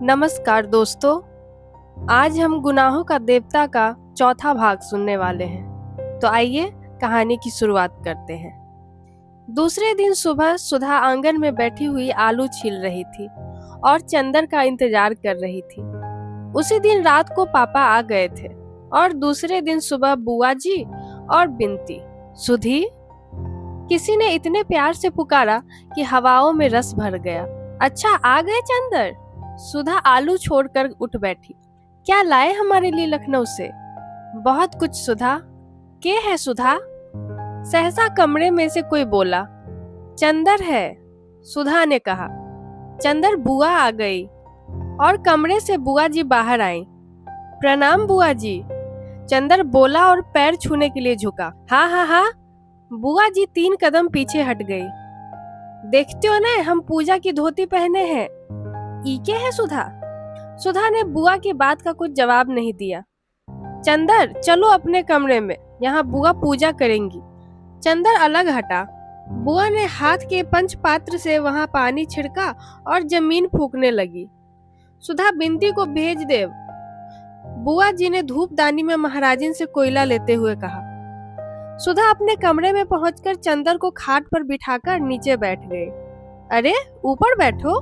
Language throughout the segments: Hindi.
नमस्कार दोस्तों। आज हम गुनाहों का देवता का चौथा भाग सुनने वाले हैं। तो आइए कहानी की शुरुआत करते हैं। दूसरे दिन सुबह सुधा आंगन में बैठी हुई आलू छील रही थी और चंदर का इंतजार कर रही थी। उसी दिन रात को पापा आ गए थे और दूसरे दिन सुबह बुआ जी और बिनती। सुधी, किसी ने इतने प्यार से पुकारा कि हवाओं में रस भर गया। अच्छा, आ गए चंदर। सुधा आलू छोड़कर उठ बैठी। क्या लाए हमारे लिए लखनऊ से? बहुत कुछ सुधा। के है सुधा? सहसा कमरे में से कोई बोला। चंदर है, सुधा ने कहा। चंदर, बुआ आ गई। और कमरे से बुआ जी बाहर आई। प्रणाम बुआ जी, चंदर बोला और पैर छूने के लिए झुका। हाँ हाँ हाँ। बुआ जी 3 कदम पीछे हट गई। देखते हो ना, हम पूजा की धोती पहने हैं। ईके है सुधा। सुधा ने बुआ की बात का कुछ जवाब नहीं दिया। चंदर, चलो अपने कमरे में, यहाँ बुआ पूजा करेंगी। चंदर अलग हटा। बुआ ने हाथ के पंच पात्र से वहां पानी छिड़का और जमीन फूकने लगी। सुधा, बिनती को भेज दे। बुआ जी ने धूपदानी में महाराजिन से कोयला लेते हुए कहा। सुधा अपने कमरे में पहुंचकर चंदर को खाट पर बिठाकर नीचे बैठ गए। अरे, ऊपर बैठो।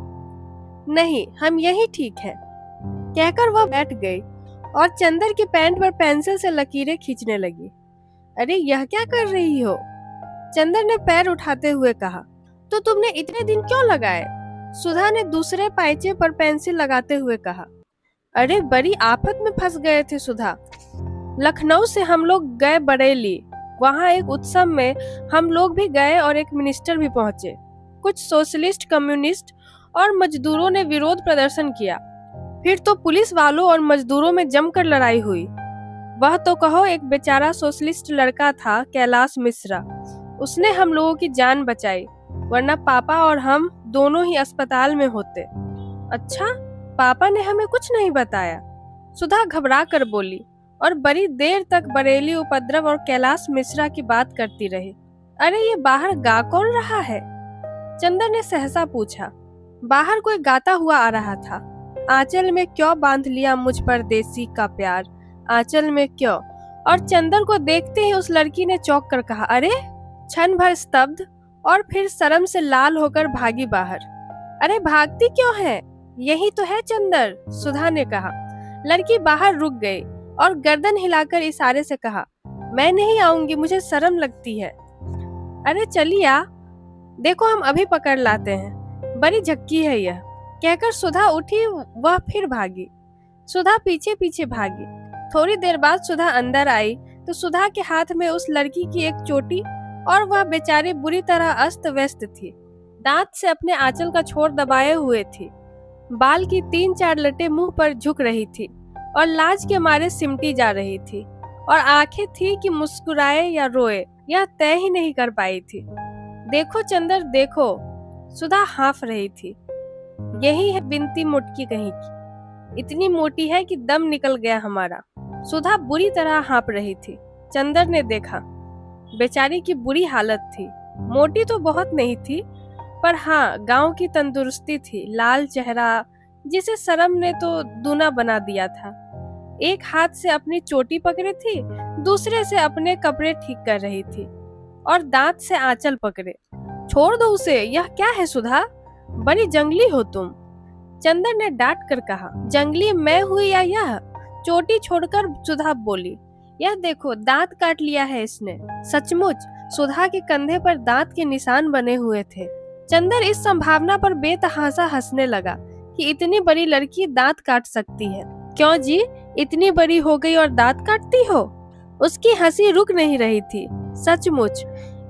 नहीं, हम यही ठीक है, कहकर वह बैठ गई और चंदर की पैंट पर पेंसिल से लकीरें खींचने लगी। अरे, यह क्या कर रही हो? चंदर ने पैर उठाते हुए कहा। तो तुमने इतने दिन क्यों लगाए? सुधा ने दूसरे पाइचे पर पेंसिल लगाते हुए कहा। अरे, बड़ी आफत में फंस गए थे सुधा। लखनऊ से हम लोग गए बरेली। वहाँ एक उत्सव में हम लोग भी गए और एक मिनिस्टर भी पहुंचे। कुछ सोशलिस्ट, कम्युनिस्ट और मजदूरों ने विरोध प्रदर्शन किया। फिर तो पुलिस वालों और मजदूरों में जमकर लड़ाई हुई। वह तो कहो, एक बेचारा सोशलिस्ट लड़का था, कैलाश मिश्रा। उसने हम लोगों की जान बचाई, वरना पापा और हम दोनों ही अस्पताल में होते। अच्छा, पापा ने हमें कुछ नहीं बताया? सुधा घबरा कर बोली और बड़ी देर तक बरेली उपद्रव और कैलाश मिश्रा की बात करती रही। अरे, ये बाहर गा कौन रहा है? चंदर ने सहसा पूछा। बाहर कोई गाता हुआ आ रहा था। आंचल में क्यों बांध लिया मुझ परदेसी का प्यार, आंचल में क्यों। और चंदर को देखते ही उस लड़की ने चौंक कर कहा। अरे! क्षण भर स्तब्ध और फिर शर्म से लाल होकर भागी बाहर। अरे, भागती क्यों है? यही तो है चंदर, सुधा ने कहा। लड़की बाहर रुक गई और गर्दन हिलाकर इशारे से कहा, मैं नहीं आऊंगी, मुझे शर्म लगती है। अरे चलिए आ, देखो हम अभी पकड़ लाते हैं, बड़ी झक्की है यह, कहकर सुधा उठी। वह फिर भागी। सुधा पीछे पीछे भागी। थोड़ी देर बाद सुधा अंदर आई तो सुधा के हाथ में उस लड़की की एक चोटी और वह बेचारी बुरी तरह अस्त व्यस्त थी। दांत से अपने आंचल का छोर दबाए हुए थी। बाल की 3-4 लटें मुंह पर झुक रही थी और लाज के मारे सिमटी जा रही थी। और आंखें थी कि मुस्कुराए या रोए, यह तय ही नहीं कर पाई थी। देखो चंदर, देखो, सुधा हाँफ रही थी। यही है बिनती मुटकी कहीं की, इतनी मोटी है कि दम निकल गया हमारा। सुधा बुरी तरह हाँफ रही थी। चंदर ने देखा, बेचारी की बुरी हालत थी। मोटी तो बहुत नहीं थी, पर हाँ, गांव की तंदुरुस्ती थी। लाल चेहरा, जिसे शर्म ने तो दूना बना दिया था। एक हाथ से अपनी चोटी पकड़े थी, दूसरे से अपने कपड़े ठीक कर रही थी और दांत से आंचल पकड़े। छोड़ दो उसे, यह क्या है सुधा, बड़ी जंगली हो तुम, चंदर ने डांट कर कहा। जंगली मैं हुई या यह? चोटी छोड़कर सुधा बोली। यह देखो, दांत काट लिया है इसने। सचमुच सुधा के कंधे पर दांत के निशान बने हुए थे। चंदर इस संभावना पर बेतहासा हंसने लगा कि इतनी बड़ी लड़की दांत काट सकती है। क्यों जी, इतनी बड़ी हो गई और दांत काटती हो? उसकी हंसी रुक नहीं रही थी। सचमुच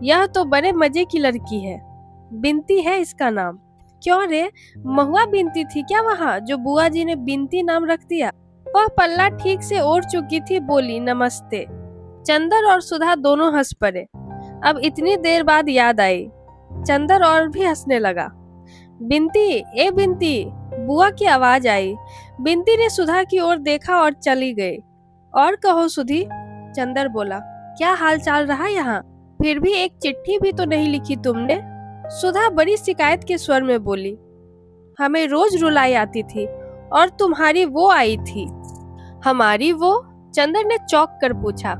यह तो बड़े मजे की लड़की है। बिनती है इसका नाम। क्यों रे, महुआ बिनती थी क्या वहाँ, जो बुआ जी ने बिनती नाम रख दिया? वह पल्ला ठीक से ओढ़ चुकी थी, बोली नमस्ते। चंदर और सुधा दोनों हंस पड़े। अब इतनी देर बाद याद आई। चंदर और भी हंसने लगा। बिनती, ए बिनती, बुआ की आवाज आई। बिनती ने सुधा की ओर देखा और चली गई। और कहो सुधी, चंदर बोला, क्या हाल चाल रहा यहाँ? फिर भी एक चिट्ठी भी तो नहीं लिखी तुमने। सुधा बड़ी शिकायत के स्वर में बोली, हमें रोज रुलाई आती थी, और तुम्हारी वो आई थी। हमारी वो? चंदर ने चौंक कर पूछा।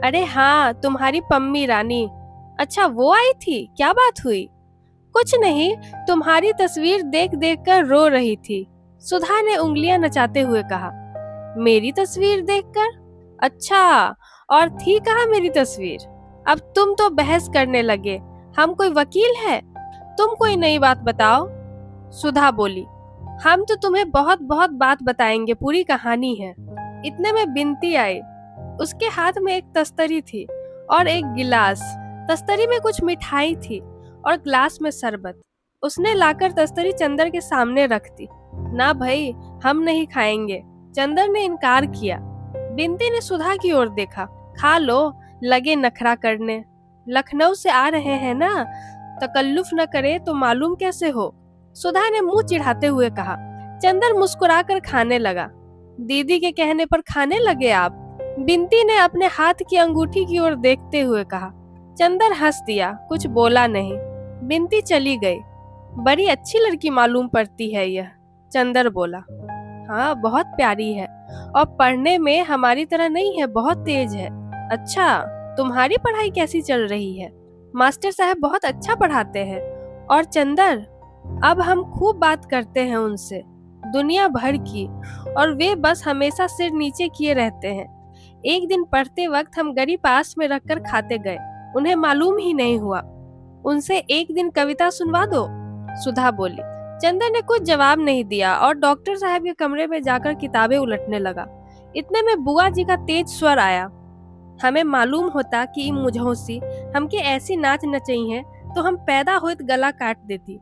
अरे हाँ, तुम्हारी पम्मी रानी। अच्छा, वो आई थी, क्या बात हुई? कुछ नहीं, तुम्हारी तस्वीर देख देख कर रो रही थी, सुधा ने उंगलियां नचाते हुए कहा। मेरी तस्वीर देखकर? अच्छा, और थी कहाँ मेरी तस्वीर? अब तुम तो बहस करने लगे। हम कोई वकील है? तुम कोई नई बात बताओ। सुधा बोली। हम तो तुम्हें बहुत बहुत बात बताएंगे, पूरी कहानी है। इतने में बिनती आई। उसके हाथ में एक तस्तरी थी और एक गिलास। तस्तरी में कुछ मिठाई थी और ग्लास में शरबत। उसने लाकर तस्तरी चंदर के सामने रख दी। ना भाई, हम नहीं खाएंगे, चंदर ने इनकार किया। बिनती ने सुधा की ओर देखा। खा लो, लगे नखरा करने। लखनऊ से आ रहे हैं ना, तकल्लुफ न करे तो मालूम कैसे हो? सुधा ने मुंह चिढ़ाते हुए कहा। चंदर मुस्कुराकर खाने लगा। दीदी के कहने पर खाने लगे आप? बिनती ने अपने हाथ की अंगूठी की ओर देखते हुए कहा। चंदर हंस दिया, कुछ बोला नहीं। बिनती चली गई। बड़ी अच्छी लड़की मालूम पड़ती है यह, चंदर बोला। हाँ, बहुत प्यारी है और पढ़ने में हमारी तरह नहीं है, बहुत तेज है। अच्छा, तुम्हारी पढ़ाई कैसी चल रही है? मास्टर साहब बहुत अच्छा पढ़ाते हैं। और चंदर, अब हम खूब बात करते हैं उनसे, दुनिया भर की, और वे बस हमेशा सिर नीचे किए रहते हैं। एक दिन पढ़ते वक्त हम गरी पास में रखकर खाते गए, उन्हें मालूम ही नहीं हुआ। उनसे एक दिन कविता सुनवा दो, सुधा बोली। चंदर ने कुछ जवाब नहीं दिया और डॉक्टर साहब के कमरे में जाकर किताबें उलटने लगा। इतने में बुआ जी का तेज स्वर आया। हमें मालूम होता कि मुझौसी हमके ऐसी नाच नचई है तो हम पैदा होत गला काट देती।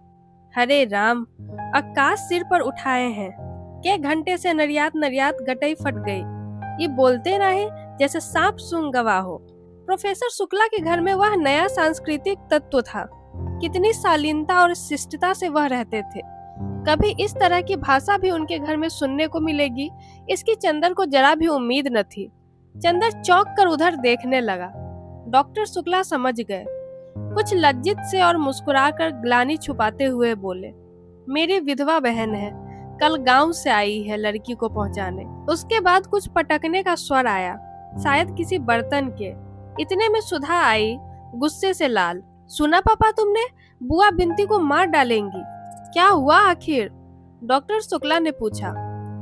हरे राम, आकाश सिर पर उठाए हैं। के घंटे से नरियात नरियात गटई फट गई। ये बोलते रहे जैसे सांप सूंघ गवा हो। प्रोफेसर शुक्ला के घर में वह नया सांस्कृतिक तत्व था। कितनी शालीनता और शिष्टता से वह रहते थे। कभी इस तरह की भाषा भी उनके घर में सुनने को मिलेगी, इसकी चंदर को जरा भी उम्मीद न थी। चंदर चौंक कर उधर देखने लगा। डॉक्टर शुक्ला समझ गए। कुछ लज्जित से और मुस्कुराकर ग्लानि छुपाते हुए बोले, मेरी विधवा बहन है, कल गांव से आई है लड़की को पहुंचाने। उसके बाद कुछ पटकने का स्वर आया, शायद किसी बर्तन के। इतने में सुधा आई, गुस्से से लाल। सुना पापा तुमने? बुआ बिनती को मार डालेंगी। क्या हुआ आखिर? डॉक्टर शुक्ला ने पूछा।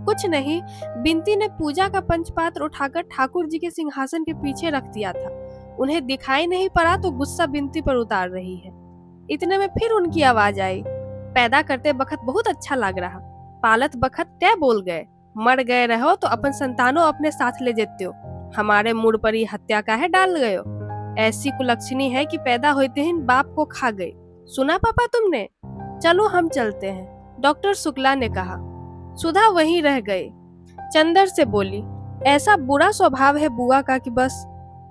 कुछ नहीं, बिनती ने पूजा का पंचपात्र उठाकर ठाकुर जी के सिंहासन के पीछे रख दिया था। उन्हें दिखाई नहीं पड़ा तो गुस्सा बिनती पर उतार रही है। इतने में फिर उनकी आवाज आई। पैदा करते बखत बहुत अच्छा लग रहा, पालत बखत तय बोल गए। मर गए रहो तो अपन संतानों अपने साथ ले जेते हो। हमारे मूड पर ही हत्या का है डाल गए हो। ऐसी कुलक्षणी है कि पैदा होते ही बाप को खा गई। सुना पापा तुमने? चलो हम चलते हैं, डॉक्टर शुक्ला ने कहा। सुधा वहीं रह गई। चंदर से बोली, ऐसा बुरा स्वभाव है बुआ का कि बस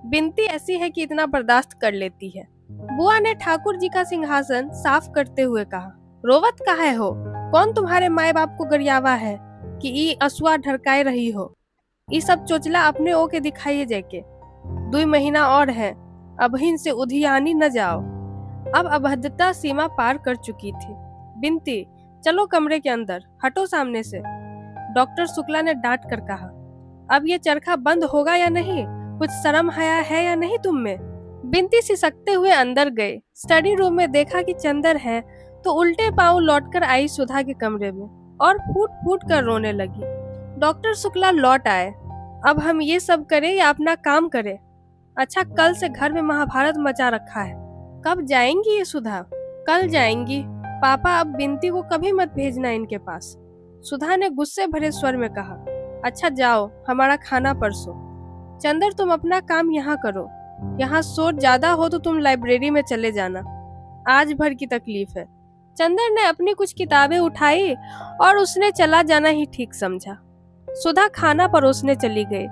बिनती ऐसी है कि इतना बर्दाश्त कर लेती है। बुआ ने ठाकुर जी का सिंहासन साफ करते हुए कहा। रोवत काहे हो? कौन तुम्हारे माए बाप को गरियावा है कि ई असुआ ढरकाए रही हो? ई सब चोचला अपने ओ के दिखाइए जेके। 2 महीना और है, अबहिन से उधियानी न जाओ। अब अभद्रता सीमा पार कर चुकी थी। बिनती, चलो कमरे के अंदर, हटो सामने से, डॉक्टर शुक्ला ने डांट कर कहा। अब ये चरखा बंद होगा या नहीं? कुछ शर्म हया है या नहीं तुम में? बिनती सिसकते हुए अंदर गए। स्टडी रूम में देखा कि चंदर है तो उल्टे पांव लौटकर आई सुधा के कमरे में और फूट फूट कर रोने लगी। डॉक्टर शुक्ला लौट आए। अब हम ये सब करें या अपना काम करें? अच्छा, कल से घर में महाभारत मचा रखा है। कब जाएंगी ये सुधा? कल जाएंगी। पापा, अब बिनती को कभी मत भेजना इनके पास, सुधा ने गुस्से भरे स्वर में कहा। अच्छा जाओ, हमारा खाना परसो। चंदर, तुम अपना काम यहाँ करो। यहाँ शोर ज्यादा हो तो तुम लाइब्रेरी में चले जाना, आज भर की तकलीफ है। चंदर ने अपनी कुछ किताबें उठाई और उसने चला जाना ही ठीक समझा। सुधा खाना परोसने चली गई।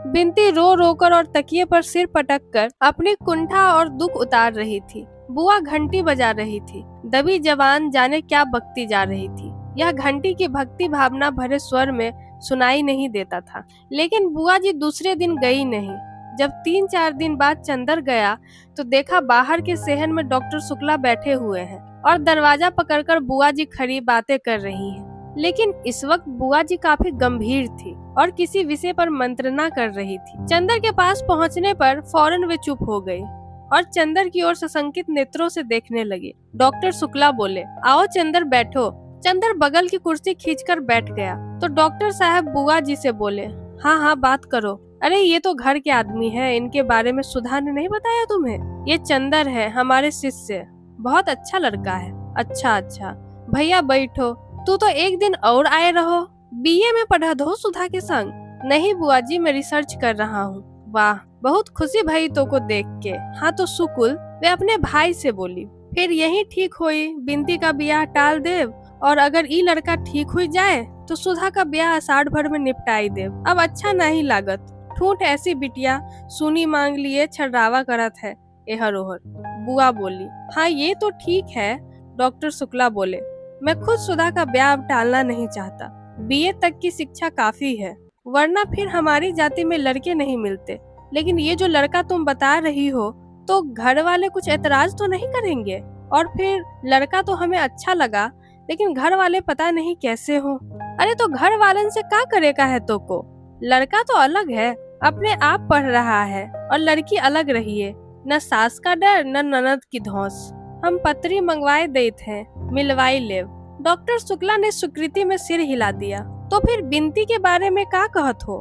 बिनती रो रोकर और तकिए पर सिर पटक कर अपनी कुंठा और दुख उतार रही थी। बुआ घंटी बजा रही थी। दबी जवान जाने क्या बकती जा रही थी। यह घंटी की भक्ति भावना भरे स्वर में सुनाई नहीं देता था। लेकिन बुआ जी दूसरे दिन गई नहीं। जब 3-4 दिन बाद चंदर गया तो देखा बाहर के सेहन में डॉक्टर शुक्ला बैठे हुए हैं और दरवाजा पकड़कर बुआ जी खड़ी बातें कर रही हैं। लेकिन इस वक्त बुआ जी काफी गंभीर थी और किसी विषय पर मंत्रणा कर रही थी। चंदर के पास पहुंचने पर फौरन वे चुप हो गई और चंदर की ओर सशंकित नेत्रों से देखने लगी। डॉक्टर शुक्ला बोले, आओ चंदर बैठो। चंदर बगल की कुर्सी खींचकर बैठ गया तो डॉक्टर साहब बुआ जी से बोले, हाँ हाँ बात करो। अरे ये तो घर के आदमी है, इनके बारे में सुधा ने नहीं बताया तुम्हें? ये चंदर है, हमारे शिष्य, बहुत अच्छा लड़का है। अच्छा अच्छा भैया बैठो, तू तो एक दिन और आए रहो। बीए में पढ़ा दो सुधा के संग? नहीं बुआ जी, मैं रिसर्च कर रहा हूँ। वाह, बहुत खुशी भई तो को देख के। हाँ तो सुकुल, वे अपने भाई से बोली, फिर यही ठीक हुई, बिंती का ब्याह टाल देव और अगर ई लड़का ठीक हुई जाए तो सुधा का ब्याह आषाढ़ भर में निपटाई देव। अब अच्छा नहीं लागत, ठूठ ऐसी बिटिया सुनी मांग लिए छर्रावा करत है एहर ओहर। बुआ बोली, हाँ ये तो ठीक है। डॉक्टर शुक्ला बोले, मैं खुद सुधा का ब्याह अब टालना नहीं चाहता। बीए तक की शिक्षा काफी है, वरना फिर हमारी जाति में लड़के नहीं मिलते। लेकिन ये जो लड़का तुम बता रही हो, तो घर वाले कुछ एतराज तो नहीं करेंगे? और फिर लड़का तो हमें अच्छा लगा, लेकिन घर वाले पता नहीं कैसे हो। अरे तो घर वालन से क्या करेगा है तो को? लड़का तो अलग है, अपने आप पढ़ रहा है, और लड़की अलग रही है। न सास का डर न ननद की धौंस। हम पत्री मंगवाए देते हैं, मिलवाई लेव। डॉक्टर शुक्ला ने स्वीकृति में सिर हिला दिया। तो फिर बिनती के बारे में क्या कहत हो?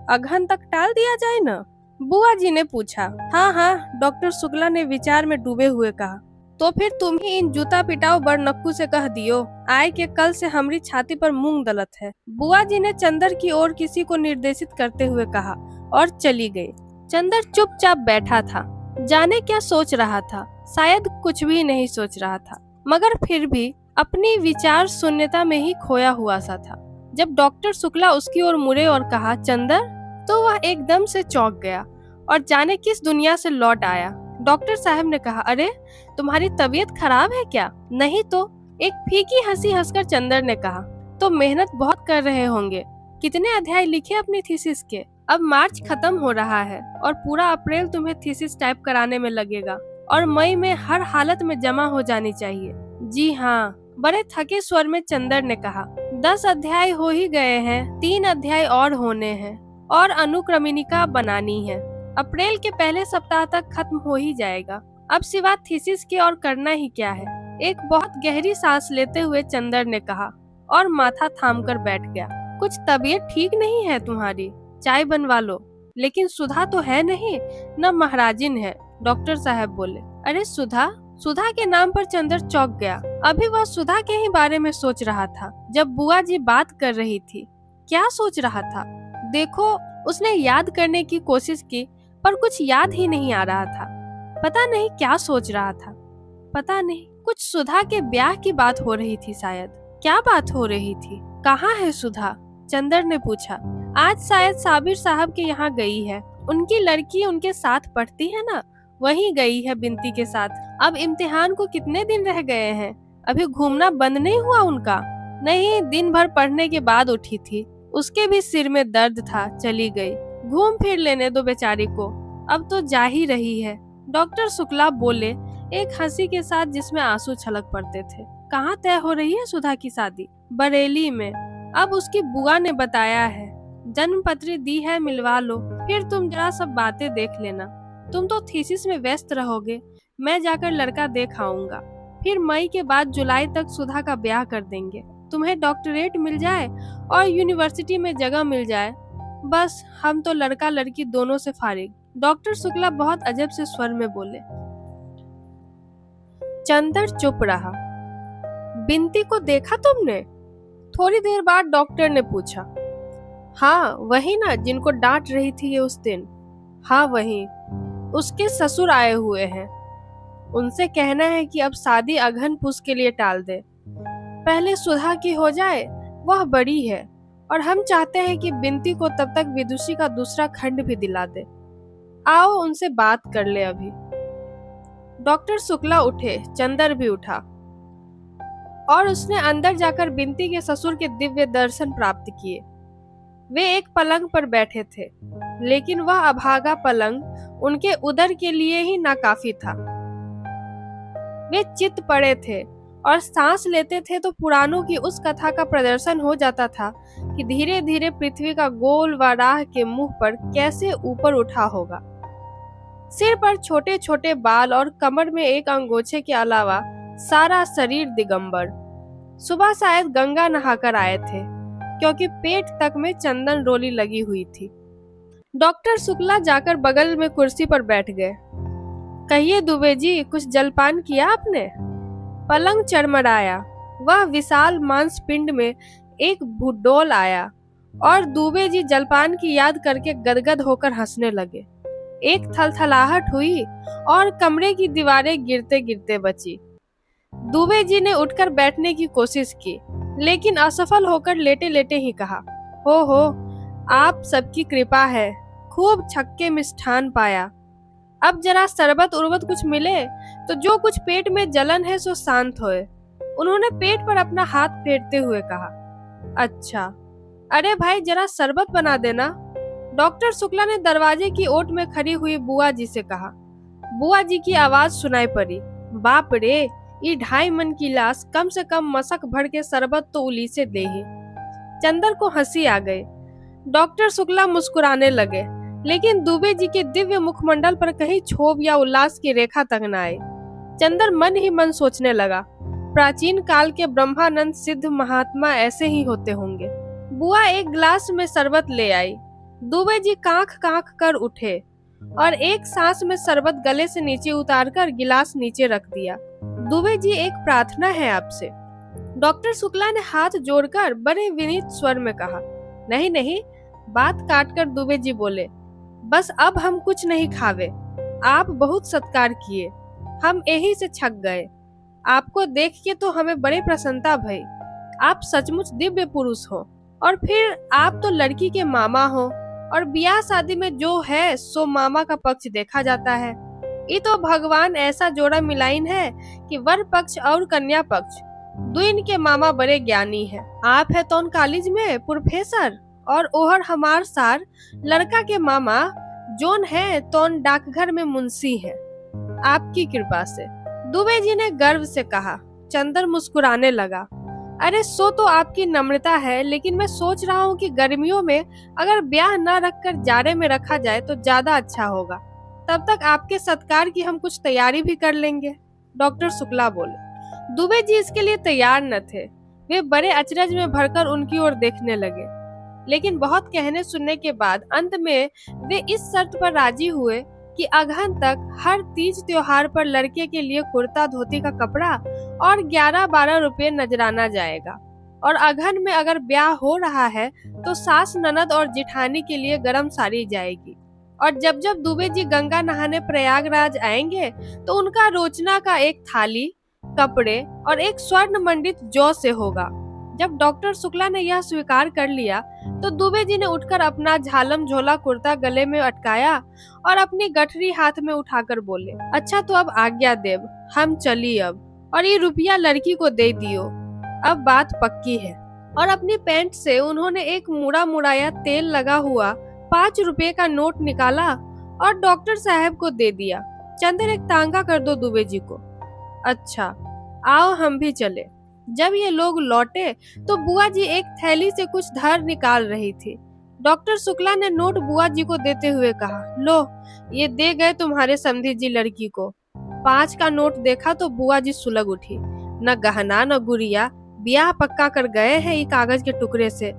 अगहन तक टाल दिया जाए न? बुआ जी ने पूछा। हाँ हाँ, डॉक्टर शुक्ला ने विचार में डूबे हुए कहा। तो फिर तुम ही इन जूता पिटाओ बड़नक्कू से कह दियो, आय के कल से हमारी छाती पर मूंग दलत है। बुआ जी ने चंदर की ओर किसी को निर्देशित करते हुए कहा और चली गई। चंदर चुपचाप बैठा था, जाने क्या सोच रहा था। शायद कुछ भी नहीं सोच रहा था, मगर फिर भी अपनी विचार शून्यता में ही खोया हुआ सा था। जब डॉक्टर शुक्ला उसकी ओर मुड़े और कहा, चंदर, तो वह एकदम से चौंक गया और जाने किस दुनिया से लौट आया। डॉक्टर साहब ने कहा, अरे तुम्हारी तबीयत खराब है क्या? नहीं तो, एक फीकी हंसी हंसकर चंदर ने कहा, तो मेहनत बहुत कर रहे होंगे। कितने अध्याय लिखे अपनी थीसिस के? अब मार्च खत्म हो रहा है और पूरा अप्रैल तुम्हें थीसिस टाइप कराने में लगेगा और मई में हर हालत में जमा हो जानी चाहिए। जी हाँ, बड़े थके स्वर में चंदर ने कहा। 10 अध्याय हो ही गए हैं, 3 अध्याय और होने हैं और अनुक्रमणिका बनानी है। अप्रैल के पहले सप्ताह तक खत्म हो ही जाएगा। अब सिवा थीसिस के और करना ही क्या है? एक बहुत गहरी सांस लेते हुए चंदर ने कहा और माथा थामकर बैठ गया। कुछ तबीयत ठीक नहीं है तुम्हारी? चाय बनवा लो। लेकिन सुधा तो है नहीं, न महाराजिन है। डॉक्टर साहब बोले। अरे सुधा? सुधा के नाम पर चंदर चौंक गया। अभी वह सुधा के ही बारे में सोच रहा था जब बुआ जी बात कर रही थी। क्या सोच रहा था? देखो, उसने याद करने की कोशिश की पर कुछ याद ही नहीं आ रहा था। पता नहीं क्या सोच रहा था। पता नहीं, कुछ सुधा के ब्याह की बात हो रही थी शायद। क्या बात हो रही थी? कहाँ है सुधा? चंदर ने पूछा। आज शायद साबिर साहब के यहाँ गई है। उनकी लड़की उनके साथ पढ़ती है ना, वहीं गई है बिनती के साथ। अब इम्तिहान को कितने दिन रह गए हैं? अभी घूमना बंद नहीं हुआ उनका? नहीं, दिन भर पढ़ने के बाद उठी थी। उसके भी सिर में दर्द था, चली गई। घूम फिर लेने दो बेचारी को, अब तो जा ही रही है। डॉक्टर शुक्ला बोले, एक हंसी के साथ जिसमें आंसू छलक पड़ते थे। कहाँ तय हो रही है सुधा की शादी? बरेली में। अब उसकी बुआ ने बताया है, जन्म पत्री दी है, मिलवा लो। फिर तुम जरा सब बातें देख लेना। तुम तो थीसिस में व्यस्त रहोगे, मैं जाकर लड़का देख आऊंगा। फिर मई के बाद जुलाई तक सुधा का ब्याह कर देंगे। तुम्हें डॉक्टरेट मिल जाए और यूनिवर्सिटी में जगह मिल जाए, बस हम तो लड़का लड़की दोनों से फारिग। डॉक्टर शुक्ला बहुत अजब से स्वर में बोले। चंदर चुप रहा। बिनती को देखा तुमने? थोड़ी देर बाद डॉक्टर ने पूछा। हाँ वही ना, जिनको डांट रही थी ये उस दिन? हाँ वही। उसके ससुर आए हुए हैं। उनसे कहना है कि अब शादी अगहन पुस के लिए टाल दे, पहले सुधा की हो जाए। वह बड़ी है और हम चाहते हैं कि बिनती को तब तक विदुषी का दूसरा खंड भी दिला दे। आओ उनसे बात कर ले अभी। डॉक्टर शुक्ला उठे, चंदर भी उठा और उसने अंदर जाकर बिनती के ससुर के दिव्य दर्शन प्राप्त किए। वे एक पलंग पर बैठे थे, लेकिन वह अभागा पलंग उनके उदर के लिए ही नाकाफी था। वे चित पड़े थे और सांस लेते थे तो पुराणों की उस कथा का प्रदर्शन हो जाता था कि धीरे धीरे पृथ्वी का गोल वराह के मुंह पर कैसे ऊपर उठा होगा। सिर पर छोटे छोटे बाल और कमर में एक अंगोछे के अलावा सारा शरीर दिगंबर। सुबह शायद गंगा नहाकर आए थे, क्योंकि पेट तक में चंदन रोली लगी हुई थी। डॉक्टर शुक्ला जाकर बगल में कुर्सी पर बैठ गए। कहिए दुबे जी, कुछ जलपान किया आपने? पलंग चरमराया। वह विशाल मांसपिंड में एक भूडोल आया और दुबे जी जलपान की याद करके गदगद होकर हंसने लगे। एक थलथलाहट हुई और कमरे की दीवारें गिरते गिरते बची। दुबे जी ने उठकर बैठने की कोशिश की, लेकिन असफल होकर लेटे लेटे ही कहा, हो आप सबकी कृपा है, खूब छक्के मिष्ठान पाया। अब जरा शरबत उर्बत कुछ मिले तो जो कुछ पेट में जलन है सो शांत होए। उन्होंने पेट पर अपना हाथ फेरते हुए कहा। अच्छा, अरे भाई जरा शरबत बना देना। डॉक्टर शुक्ला ने दरवाजे की ओट में खड़ी हुई बुआ जी से कहा। बुआ जी की आवाज सुनाई पड़ी। बाप रे, ये 2.5 मन की लाश, कम से कम मशक भर के शरबत तो उली से दे ही। चंदर को हंसी आ गई। डॉक्टर शुक्ला मुस्कुराने लगे, लेकिन दुबे जी के दिव्य मुखमंडल पर कहीं क्षोभ या उल्लास की रेखा तक न आई। चंदर मन ही मन सोचने लगा, प्राचीन काल के ब्रह्मानंद सिद्ध महात्मा ऐसे ही होते होंगे। बुआ एक गिलास में शरबत ले आई। दुबे जी कांख कांख कर उठे और एक सांस में शरबत गले से नीचे उतारकर गिलास नीचे रख दिया। दुबे जी, एक प्रार्थना है आपसे। डॉक्टर शुक्ला ने हाथ जोड़कर बड़े विनीत स्वर में कहा। नहीं नहीं, बात काटकर दुबे जी बोले, बस अब हम कुछ नहीं खावे। आप बहुत सत्कार किए, हम यही से छक गए। आपको देख के तो हमें बड़े प्रसन्नता भई। आप सचमुच दिव्य पुरुष हो, और फिर आप तो लड़की के मामा हो, और ब्याह शादी में जो है सो मामा का पक्ष देखा जाता है। ये तो भगवान ऐसा जोड़ा मिलाइन है कि वर पक्ष और कन्या पक्ष दुइन के मामा बड़े ज्ञानी है। आप है तो कॉलेज में प्रोफेसर, और ओहर हमार सार लड़का के मामा जोन है तो डाकघर में मुंशी है। आपकी कृपा से, दुबे जी ने गर्व से कहा। चंदर मुस्कुराने लगा। अरे सो तो आपकी नम्रता है, लेकिन मैं सोच रहा हूँ कि गर्मियों में अगर ब्याह न रखकर जाड़े में रखा जाए तो ज्यादा अच्छा होगा। तब तक आपके सत्कार की हम कुछ तैयारी भी कर लेंगे। डॉक्टर शुक्ला बोले। दुबे जी इसके लिए तैयार न थे। वे बड़े अचरज में भरकर उनकी ओर देखने लगे, लेकिन बहुत कहने सुनने के बाद अंत में वे इस शर्त पर राजी हुए कि अगहन तक हर तीज त्योहार पर लड़के के लिए कुर्ता धोती का कपड़ा और 11-12 रुपए नजराना जाएगा, और अगहन में अगर ब्याह हो रहा है तो सास ननद और जिठानी के लिए गरम साड़ी जाएगी। और जब जब दुबे जी गंगा नहाने प्रयागराज आएंगे तो उनका रोचना का एक थाली, कपड़े और एक स्वर्ण मंडित जौ से होगा। जब डॉक्टर शुक्ला ने यह स्वीकार कर लिया तो दुबे जी ने उठकर अपना झालम झोला कुर्ता गले में अटकाया और अपनी गठरी हाथ में उठाकर बोले, अच्छा तो अब आज्ञा देव, हम चली अब, और ये रुपया लड़की को दे दियो, अब बात पक्की है। और अपनी पैंट से उन्होंने एक मुड़ा मुड़ाया तेल लगा हुआ 5 रुपए का नोट निकाला और डॉक्टर साहब को दे दिया। चंदर, एक तांगा कर दो दुबे जी को। अच्छा, आओ हम भी चले। जब ये लोग लौटे तो बुआ जी एक थैली से कुछ धर निकाल रही थी। डॉक्टर शुक्ला ने नोट बुआ जी को देते हुए कहा, लो, ये दे गए तुम्हारे समधी जी लड़की को। 5 का नोट देखा तो बुआ जी सुलग उठी। न गहना न गुड़िया, ब्याह पक्का कर गए हैं ये कागज के टुकड़े से।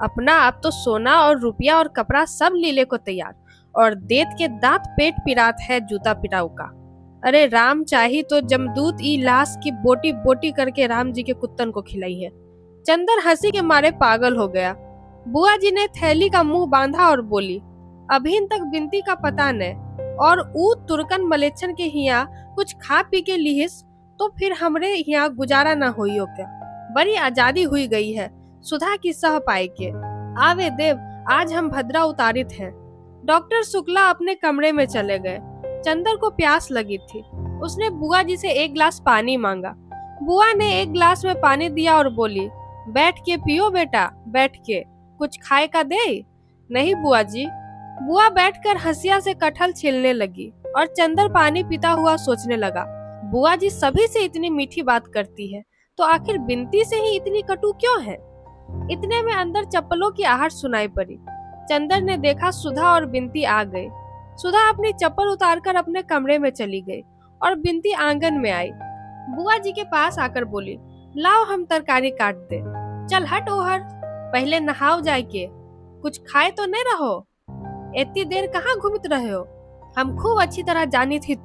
अपना आप तो सोना और रुपया और कपड़ा सब लीले को तैयार, और देत के दांत पेट पिरात है जूता पिटाऊ का। अरे राम चाही तो जमदूत ई लाश की बोटी बोटी करके राम जी के कुत्तन को खिलाई है। चंदर हंसी के मारे पागल हो गया। बुआ जी ने थैली का मुंह बांधा और बोली, अभी तक बिनती का पता न, और ऊ तुर्कन मलेच्छन के हिया कुछ खा पी के लिहिस तो फिर हमरे यहाँ गुजारा न होइयो क्या। बड़ी आजादी हुई गई है सुधा की सह पाई के। आवे देव, आज हम भद्रा उतारित हैं। डॉक्टर शुक्ला अपने कमरे में चले गए। चंदर को प्यास लगी थी। उसने बुआ जी से एक गिलास पानी मांगा। बुआ ने एक गिलास में पानी दिया और बोली, बैठ के पियो बेटा, बैठ के। कुछ खाए का दे? नहीं बुआ जी। बुआ बैठकर हंसिया से कटहल छीलने लगी और चंदर पानी पीता हुआ सोचने लगा, बुआ जी सभी से इतनी मीठी बात करती है, तो आखिर बिनती से ही इतनी कटु क्यों है? इतने में अंदर चप्पलों की आहट सुनाई पड़ी। चंदर ने देखा सुधा और बिनती आ गए। सुधा अपनी चप्पल उतारकर अपने कमरे में चली गई और बिनती आंगन में आई। बुआ जी के पास आकर बोली, लाओ हम तरकारी काट दे। चल हट ओहर, पहले नहाओ जाए के, कुछ खाए तो नहीं रहो, इतनी देर कहाँ घूमत रहे हो? हम खूब अच्छी तरह जानी थी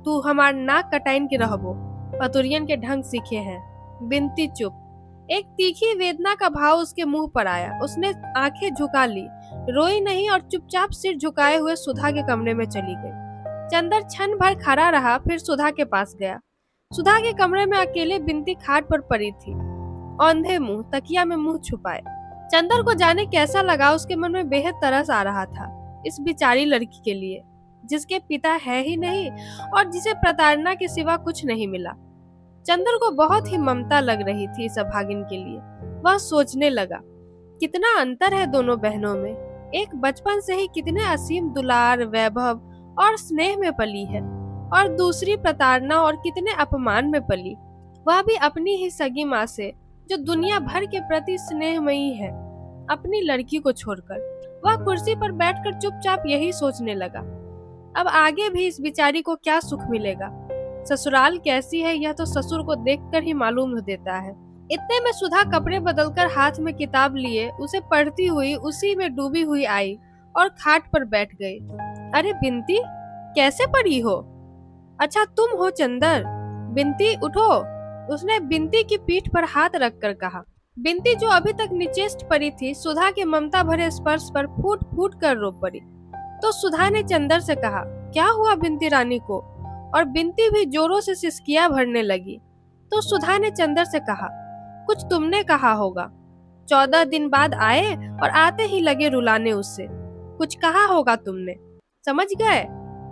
तू हमार नाक कटाइन के रहबो, पतुरियन के ढंग सीखे हैं। बिनती चुप। एक तीखी वेदना का भाव उसके मुंह पर आया। उसने आंखें झुका ली, रोई नहीं और चुपचाप सिर झुकाए हुए सुधा के कमरे में चली गई। चंदर क्षण भर खड़ा रहा, फिर सुधा के पास गया। सुधा के कमरे में अकेले बिनती खाट पर पड़ी थी, औंधे मुंह, तकिया में मुंह छुपाए। चंदर को जाने कैसा लगा, उसके मन में बेहद तरस आ रहा था इस बेचारी लड़की के लिए, जिसके पिता है ही नहीं और जिसे प्रताड़ना के सिवा कुछ नहीं मिला। चंदर को बहुत ही ममता लग रही थी इस अभागिन के लिए। वह सोचने लगा, कितना अंतर है दोनों बहनों में। एक बचपन से ही कितने असीम दुलार, वैभव और स्नेह में पली है, और दूसरी प्रताड़ना और कितने अपमान में पली, वह भी अपनी ही सगी माँ से, जो दुनिया भर के प्रति स्नेहमयी है, अपनी लड़की को छोड़कर। वह कुर्सी पर बैठकर चुपचाप यही सोचने लगा, अब आगे भी इस बिचारी को क्या सुख मिलेगा। ससुराल कैसी है यह तो ससुर को देखकर ही मालूम हो देता है। इतने में सुधा कपड़े बदलकर हाथ में किताब लिए उसे पढ़ती हुई उसी में डूबी हुई आई और खाट पर बैठ गई। अरे बिनती, कैसे पड़ी हो? अच्छा तुम हो चंदर, बिनती उठो, उसने बिनती की पीठ पर हाथ रखकर कहा। बिनती जो अभी तक निचेष्ट पड़ी थी, सुधा के ममता भरे स्पर्श पर फूट फूट कर रो पड़ी। तो सुधा ने चंदर से कहा, क्या हुआ बिनती रानी को? और बिनती भी जोरों से सिसकियां भरने लगी। तो सुधा ने चंदर से कहा, कुछ तुमने कहा होगा, 14 दिन बाद आए और आते ही लगे रुलाने उससे, कुछ कहा होगा तुमने, समझ गए?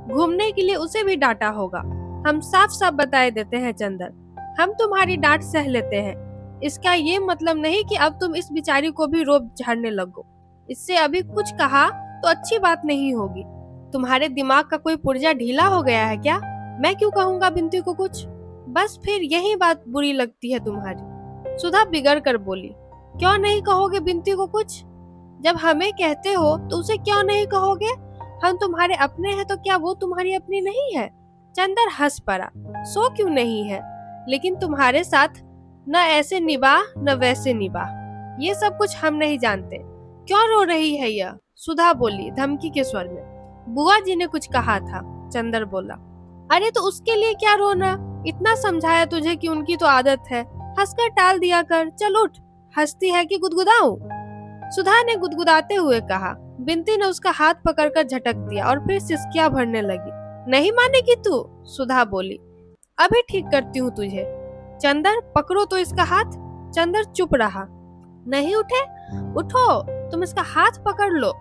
घूमने के लिए उसे भी डांटा होगा। हम साफ साफ बताए देते हैं चंदर, हम तुम्हारी डांट सह लेते हैं, इसका ये मतलब नहीं कि अब तुम इस बिचारी को भी रोब झाड़ने लगो। इससे अभी कुछ कहा तो अच्छी बात नहीं होगी। तुम्हारे दिमाग का कोई पुर्जा ढीला हो गया है क्या? मैं क्यों कहूँगा बिनती को कुछ? बस फिर यही बात बुरी लगती है तुम्हारी। सुधा बिगड़ कर बोली, क्यों नहीं कहोगे बिनती को कुछ? जब हमें कहते हो तो उसे क्यों नहीं कहोगे? हम तुम्हारे अपने हैं तो क्या वो तुम्हारी अपनी नहीं है? चंदर हंस पड़ा, सो क्यों नहीं है, लेकिन तुम्हारे साथ न ऐसे निभा न वैसे निभा, ये सब कुछ हम नहीं जानते। क्यों रो रही है यह? सुधा बोली धमकी के स्वर में। बुआ जी ने कुछ कहा था, चंदर बोला। अरे तो उसके लिए क्या रोना, इतना समझाया तुझे कि उनकी तो आदत है, हंसकर टाल दिया कर। चल उठ, हंसती है कि गुदगुदाऊं? सुधा ने गुदगुदाते हुए कहा। बिनती ने उसका हाथ पकड़कर झटक दिया और फिर सिसकियां भरने लगी। नहीं मानेगी तू? सुधा बोली, अभी ठीक करती हूँ तुझे। चंदर पकड़ो तो इसका हाथ। चंदर चुप रहा। नहीं उठे? उठो, तुम इसका हाथ पकड़ लो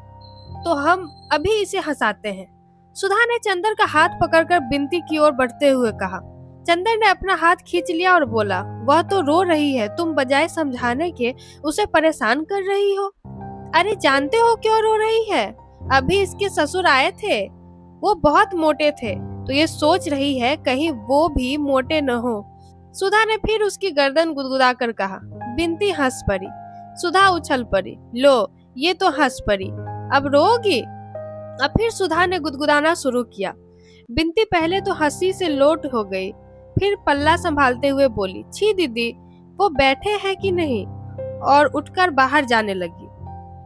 तो हम अभी इसे हंसाते हैं। सुधा ने चंदर का हाथ पकड़कर बिनती की ओर बढ़ते हुए कहा। चंदर ने अपना हाथ खींच लिया और बोला, वह तो रो रही है, तुम बजाय समझाने के उसे परेशान कर रही हो। अरे जानते हो क्यों रो रही है? अभी इसके ससुर आए थे, वो बहुत मोटे थे, तो ये सोच रही है कहीं वो भी मोटे न हो। सुधा ने फिर उसकी गर्दन गुदगुदा कर कहा। बिनती हंस पड़ी। सुधा उछल पड़ी, लो ये तो हंस पड़ी, अब रोगी? अब फिर सुधा ने गुदगुदाना शुरू किया। बिनती पहले तो हंसी से लोट हो गई, फिर पल्ला संभालते हुए बोली, छी दीदी, वो बैठे हैं कि नहीं? और उठकर बाहर जाने लगी।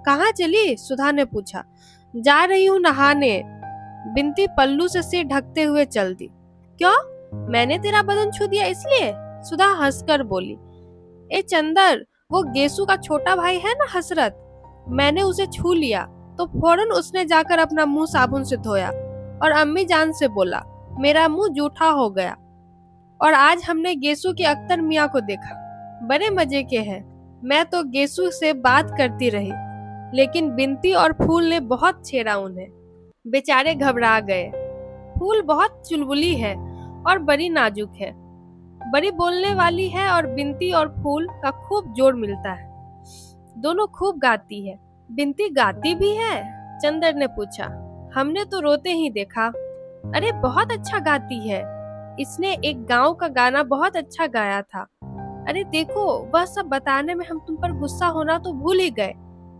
कहाँ चली? सुधा ने पूछा। जा रही हूँ नहाने। बिनती पल्लू से सिर ढकते हुए चल दी। क्यों? मैंने तेरा बदन छू दिया इसलिए? सुधा हंसकर बोली। ए चंदर, वो गेसू का छोटा भाई है ना हसरत, मैंने उसे छू लिया तो फौरन उसने जाकर अपना मुंह साबुन से धोया और अम्मी जान से बोला, मेरा मुंह जूठा हो गया। और आज हमने गेसू के अख्तर मियाँ को देखा, बड़े मजे के हैं। मैं तो गेसू से बात करती रही, लेकिन बिनती और फूल ने बहुत छेड़ा उन्हें। बेचारे घबरा गए। फूल बहुत चुलबुली है और बड़ी नाजुक है, बड़ी बोलने वाली है, और बिनती और फूल का खूब जोड़ मिलता है। दोनों खूब गाती है। बिनती गाती भी है? चंदर ने पूछा। हमने तो रोते ही देखा। अरे बहुत अच्छा गाती है, इसने एक गांव का गाना बहुत अच्छा गाया था। अरे देखो, वह सब बताने में हम तुम पर गुस्सा होना तो भूल ही गए।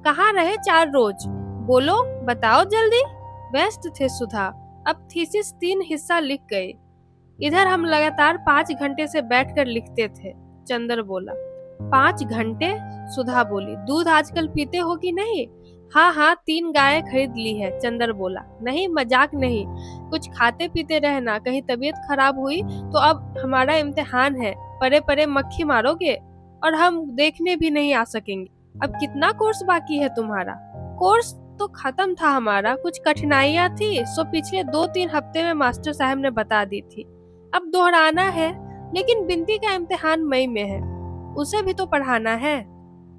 कहाँ रहे 4 रोज? बोलो, बताओ जल्दी। व्यस्त थे सुधा, अब थीसिस 3 हिस्सा लिख गए। इधर हम लगातार 5 घंटे से बैठकर लिखते थे, चंदर बोला। 5 घंटे? सुधा बोली। दूध आजकल पीते हो कि नहीं? हाँ हाँ, 3 गायें खरीद ली है, चंदर बोला। नहीं, मजाक नहीं, कुछ खाते पीते रहना, कहीं तबीयत खराब हुई तो। अब हमारा इम्तिहान है, परे परे मक्खी मारोगे और हम देखने भी नहीं आ सकेंगे। अब कितना कोर्स बाकी है तुम्हारा? कोर्स तो खत्म था हमारा, कुछ कठिनाइयाँ थी सो पिछले 2-3 हफ्ते में मास्टर साहब ने बता दी थी। अब दोहराना है, लेकिन बिंती का इम्तिहान मई में है, उसे भी तो पढ़ाना है।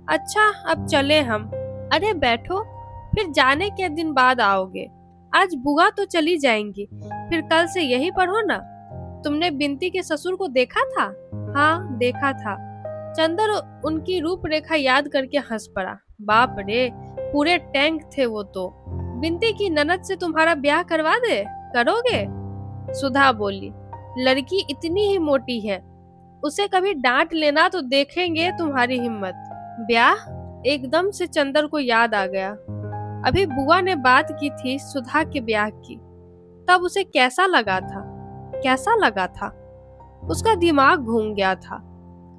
अच्छा, अब चले हम। अरे बैठो, फिर जाने के दिन बाद आओगे। आज बुआ तो चली जाएंगी, फिर कल से यही पढ़ो ना। तुमने बिंती के ससुर को देखा था? हाँ, देखा था। चंदर उनकी रूपरेखा याद करके हंस पड़ा। बाप रे, पूरे टैंक थे वो तो। बिंती की ननद से तुम्हारा ब्याह करवा दे, करोगे? सुधा बोली। लड़की इतनी ही मोटी है, उसे कभी डांट लेना तो देखेंगे तुम्हारी हिम्मत। ब्याह? एकदम से चंदर को याद आ गया, अभी बुआ ने बात की थी सुधा के ब्याह की। तब उसे कैसा लगा था? कैसा लगा था? उसका दिमाग घूम गया था।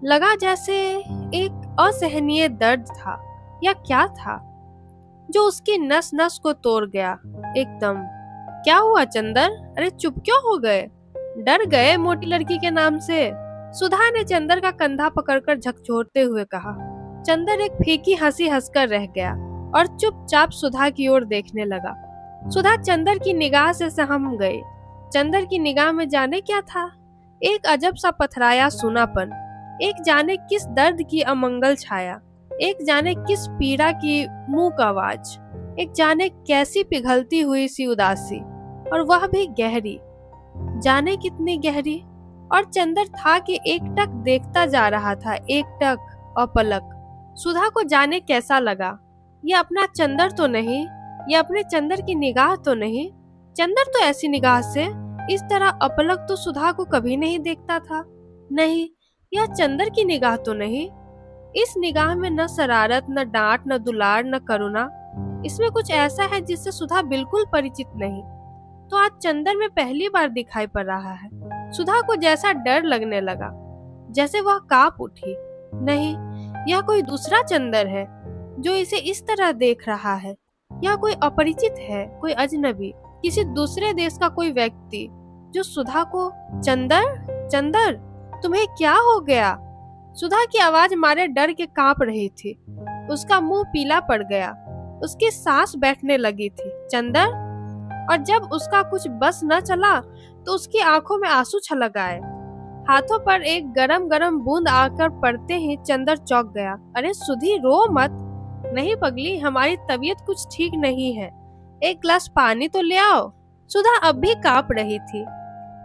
लगा जैसे एक असहनीय दर्द था, या क्या था, जो उसकी नस नस को तोड़ गया एकदम। क्या हुआ चंदर? अरे चुप क्यों हो गए? डर गए मोटी लड़की के नाम से? सुधा ने चंदर का कंधा पकड़कर झकझोरते हुए कहा। चंदर एक फीकी हंसी हंसकर रह गया और चुपचाप सुधा की ओर देखने लगा। सुधा चंदर की निगाह से सहम गई। चंदर की निगाह में जाने क्या था? एक अजब सा पथराया सूनापन, एक जाने किस दर्द की अमंगल छाया, एक जाने किस पीड़ा की मूक आवाज, एक जाने कैसी पिघलती हुई सी उदासी, और वह भी गहरी, जाने कितनी गहरी। और चंदर था कि एकटक देखता जा रहा था, एकटक अपलक। सुधा को जाने कैसा लगा। ये अपना चंदर तो नहीं, ये अपने चंदर की निगाह तो नहीं। चंदर तो ऐसी निगाह से, इस तरह अपलक तो सुधा को कभी नहीं देखता था। नहीं, यह चंदर की निगाह तो नहीं। इस निगाह में न शरारत, न डांट, न दुलार, न करुणा। इसमें कुछ ऐसा है जिससे सुधा बिल्कुल परिचित नहीं, तो आज चंदर में पहली बार दिखाई पड़ रहा है। सुधा को जैसा डर लगने लगा, जैसे वह कांप उठी। नहीं, यह कोई दूसरा चंदर है जो इसे इस तरह देख रहा है। यह कोई अपरिचित है, कोई अजनबी, किसी दूसरे देश का कोई व्यक्ति जो सुधा को। चंदर, चंदर, तुम्हें क्या हो गया? सुधा की आवाज मारे डर के कांप रही थी। उसका मुंह पीला पड़ गया, उसकी सांस बैठने लगी थी। चंदर? और जब उसका कुछ बस न चला तो उसकी आंखों में आंसू छलक आए। हाथों पर एक गरम गरम बूंद आकर पड़ते ही चंदर चौंक गया। अरे सुधी, रो मत। नहीं पगली, हमारी तबीयत कुछ ठीक नहीं है, एक गिलास पानी तो ले आओ। सुधा अब भी कांप रही थी।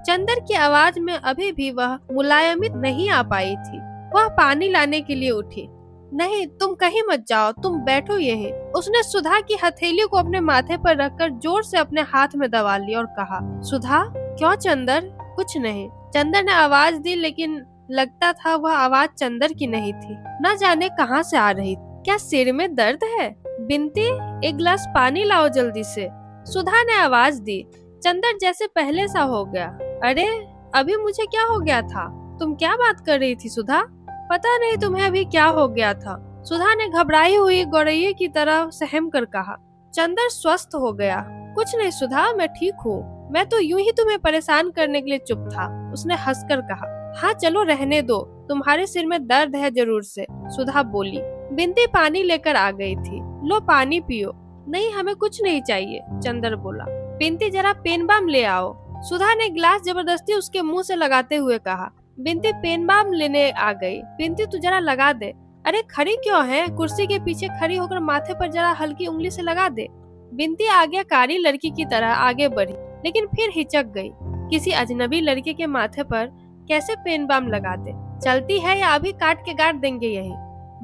चंदर की आवाज में अभी भी वह मुलायमित नहीं आ पाई थी। वह पानी लाने के लिए उठी। नहीं, तुम कहीं मत जाओ, तुम बैठो यहीं। उसने सुधा की हथेली को अपने माथे पर रखकर जोर से अपने हाथ में दबा ली और कहा, सुधा? क्यों चंदर? कुछ नहीं। चंदर ने आवाज दी, लेकिन लगता था वह आवाज चंदर की नहीं थी, न जाने कहां से आ रही थी। क्या सिर में दर्द है? बिंती, एक गिलास पानी लाओ जल्दी से, सुधा ने आवाज दी। चंदर जैसे पहले सा हो गया। अरे अभी मुझे क्या हो गया था? तुम क्या बात कर रही थी सुधा? पता नहीं तुम्हें अभी क्या हो गया था, सुधा ने घबराई हुई गौरैया की तरह सहम कर कहा। चंदर स्वस्थ हो गया। कुछ नहीं सुधा, मैं ठीक हूँ, मैं तो यूं ही तुम्हें परेशान करने के लिए चुप था, उसने हंसकर कहा। हाँ चलो रहने दो, तुम्हारे सिर में दर्द है जरूर से, सुधा बोली। बिंती पानी लेकर आ गई थी। लो पानी पियो। नहीं, हमें कुछ नहीं चाहिए, चंदर बोला। बिंती, जरा पेन बाम ले आओ, सुधा ने गिलास जबरदस्ती उसके मुंह से लगाते हुए कहा। बिंती पेन बाम लेने आ गई। बिंती, तू जरा लगा दे। अरे खड़ी क्यों है? कुर्सी के पीछे खड़ी होकर माथे पर जरा हल्की उंगली से लगा दे। बिंती आज्ञाकारी लड़की की तरह आगे बढ़ी, लेकिन फिर हिचक गई। किसी अजनबी लड़के के माथे पर कैसे पेन बाम लगा दे? चलती है या अभी काट के गाड़ देंगे यही?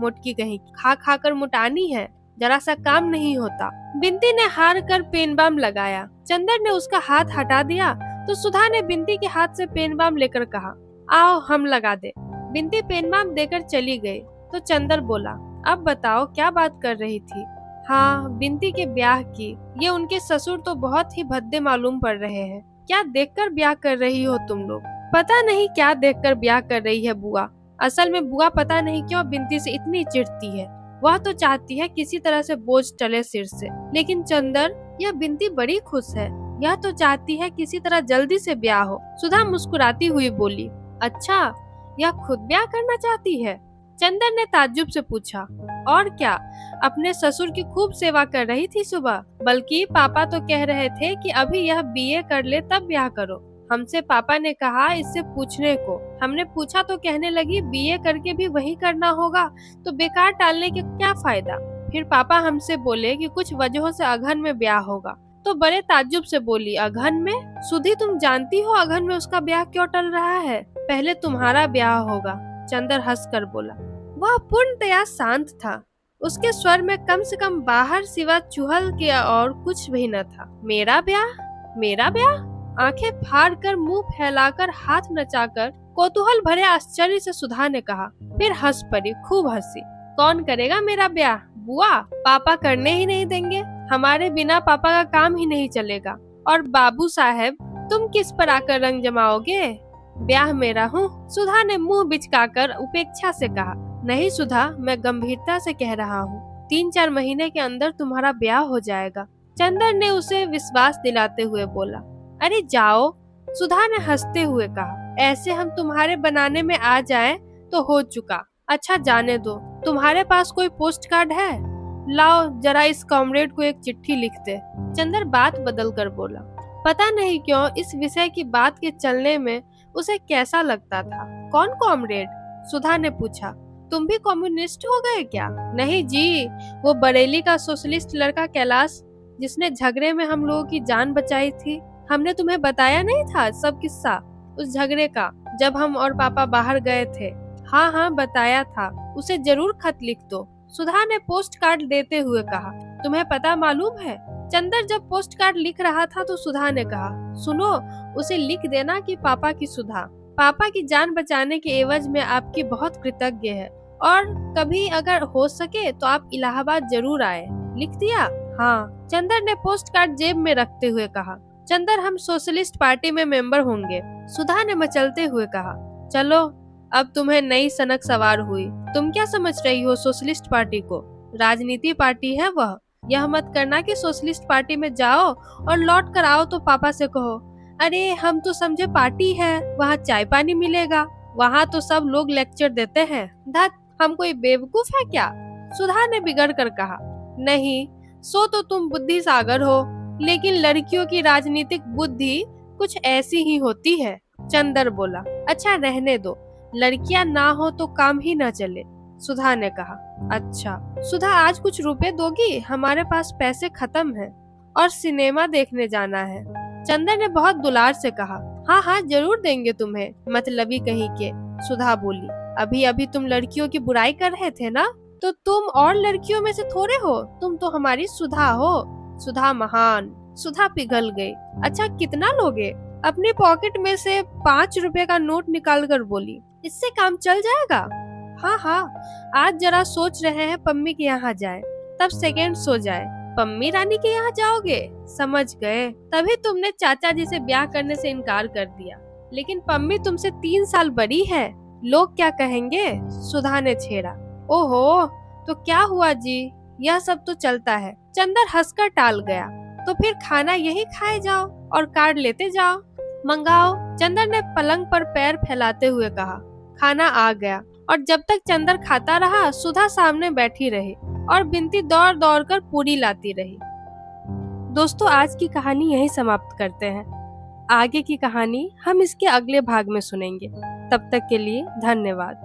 मोटकी कहीं, खा खा कर मुटानी है, जरा सा काम नहीं होता। बिंती ने हार कर पेन बाम लगाया। चंदर ने उसका हाथ हटा दिया तो सुधा ने बिंती के हाथ से पेन बाम लेकर कहा, आओ हम लगा दे। बिंती पेन बाम देकर चली गई तो चंदर बोला, अब बताओ क्या बात कर रही थी। हाँ, बिंती के ब्याह की। ये उनके ससुर तो बहुत ही भद्दे मालूम पड़ रहे हैं। क्या देखकर ब्याह कर रही हो तुम लोग? पता नहीं क्या देखकर ब्याह कर रही है बुआ। असल में बुआ पता नहीं क्यों बिंती से इतनी चिढ़ती है। वह तो चाहती है किसी तरह से बोझ टले सिर से, लेकिन चंदर, यह बिंती बड़ी खुश है। यह तो चाहती है किसी तरह जल्दी से ब्याह हो। सुधा मुस्कुराती हुई बोली, अच्छा, यह खुद ब्याह करना चाहती है? चंदर ने ताज्जुब से पूछा। और क्या, अपने ससुर की खूब सेवा कर रही थी सुबह। बल्कि पापा तो कह रहे थे कि अभी यह बीए कर ले तब ब्याह करो। हमसे पापा ने कहा इससे पूछने को। हमने पूछा तो कहने लगी बीए करके भी वही करना होगा, तो बेकार टालने के क्या फायदा। फिर पापा हमसे बोले कि कुछ वजहों से अगहन में ब्याह होगा, तो बड़े ताज्जुब से बोली, अगहन में? सुधी, तुम जानती हो अगहन में उसका ब्याह क्यों टल रहा है? पहले तुम्हारा ब्याह होगा। चंदर हंसकर बोला। वह पूर्णतया शांत था। उसके स्वर में कम से कम बाहर सिवा चुहल के और कुछ भी न था। मेरा ब्याह? मेरा ब्याह? आंखें फाड़ कर, मुंह फैलाकर, हाथ नचाकर, कौतूहल भरे आश्चर्य से सुधा ने कहा। फिर हंस पड़ी, खूब हंसी। कौन करेगा मेरा ब्याह? बुआ। पापा करने ही नहीं देंगे। हमारे बिना पापा का काम ही नहीं चलेगा। और बाबू साहब, तुम किस पर आकर रंग जमाओगे? ब्याह मेरा हूँ। सुधा ने मुंह बिचकाकर उपेक्षा से कहा। नहीं सुधा, मैं गंभीरता से कह रहा हूँ, 3-4 महीने के अंदर तुम्हारा ब्याह हो जाएगा। चंदर ने उसे विश्वास दिलाते हुए बोला। अरे जाओ, सुधा ने हंसते हुए कहा। ऐसे हम तुम्हारे बनाने में आ जाएं तो हो चुका। अच्छा जाने दो, तुम्हारे पास कोई पोस्ट कार्ड है? लाओ जरा इस कॉमरेड को एक चिट्ठी लिख दे। चंदर बात बदल कर बोला। पता नहीं क्यों इस विषय की बात के चलने में उसे कैसा लगता था। कौन कॉमरेड? सुधा ने पूछा। तुम भी कम्युनिस्ट हो गए क्या? नहीं जी, वो बरेली का सोशलिस्ट लड़का कैलाश, जिसने झगड़े में हम लोगों की जान बचाई थी। हमने तुम्हें बताया नहीं था सब किस्सा उस झगड़े का, जब हम और पापा बाहर गए थे? हाँ हाँ, बताया था। उसे जरूर खत लिख दो। सुधा ने पोस्ट कार्ड देते हुए कहा। तुम्हें पता मालूम है, चंदर जब पोस्ट कार्ड लिख रहा था तो सुधा ने कहा, सुनो, उसे लिख देना कि पापा की सुधा, पापा की जान बचाने के एवज में आपकी बहुत कृतज्ञ है, और कभी अगर हो सके तो आप इलाहाबाद जरूर आए। लिख दिया? हाँ। चंदर ने पोस्ट कार्ड जेब में रखते हुए कहा। चंदर, हम सोशलिस्ट पार्टी में मेंबर होंगे। सुधा ने मचलते हुए कहा। चलो, अब तुम्हें नई सनक सवार हुई। तुम क्या समझ रही हो सोशलिस्ट पार्टी को? राजनीति पार्टी है वह। यह मत करना कि सोशलिस्ट पार्टी में जाओ और लौट कर आओ तो पापा से कहो, अरे हम तो समझे पार्टी है, वहाँ चाय पानी मिलेगा। वहाँ तो सब लोग लेक्चर देते हैं। धत, हम कोई बेवकूफ है क्या? सुधा ने बिगड़ कर कहा। नहीं, सो तो तुम बुद्धि सागर हो, लेकिन लड़कियों की राजनीतिक बुद्धि कुछ ऐसी ही होती है। चंदर बोला। अच्छा रहने दो, लड़कियां ना हो तो काम ही ना चले। सुधा ने कहा। अच्छा सुधा, आज कुछ रुपए दोगी? हमारे पास पैसे खत्म हैं और सिनेमा देखने जाना है। चंदर ने बहुत दुलार से कहा। हाँ हाँ, जरूर देंगे तुम्हें, मतलबी कहीं के। सुधा बोली। अभी अभी तुम लड़कियों की बुराई कर रहे थे ना, तो तुम और लड़कियों में से थोड़े हो, तुम तो हमारी सुधा हो। सुधा महान। सुधा पिघल गई। अच्छा कितना लोगे? अपनी पॉकेट में से 5 रुपए का नोट निकाल कर बोली। इससे काम चल जाएगा? हाँ हाँ, आज जरा सोच रहे हैं पम्मी के यहाँ जाए, तब सेकेंड सो जाए। पम्मी रानी के यहाँ जाओगे? समझ गए, तभी तुमने चाचा जी से ब्याह करने से इनकार कर दिया। लेकिन पम्मी तुमसे 3 साल बड़ी है, लोग क्या कहेंगे? सुधा ने छेड़ा। ओहो, तो क्या हुआ जी, यह सब तो चलता है। चंदर हंसकर टाल गया। तो फिर खाना यही खाए जाओ और कार्ड लेते जाओ। मंगाओ। चंदर ने पलंग पर पैर फैलाते हुए कहा। खाना आ गया और जब तक चंदर खाता रहा, सुधा सामने बैठी रही और बिनती दौड़ दौड़ कर पूरी लाती रही। दोस्तों, आज की कहानी यही समाप्त करते हैं। आगे की कहानी हम इसके अगले भाग में सुनेंगे। तब तक के लिए धन्यवाद।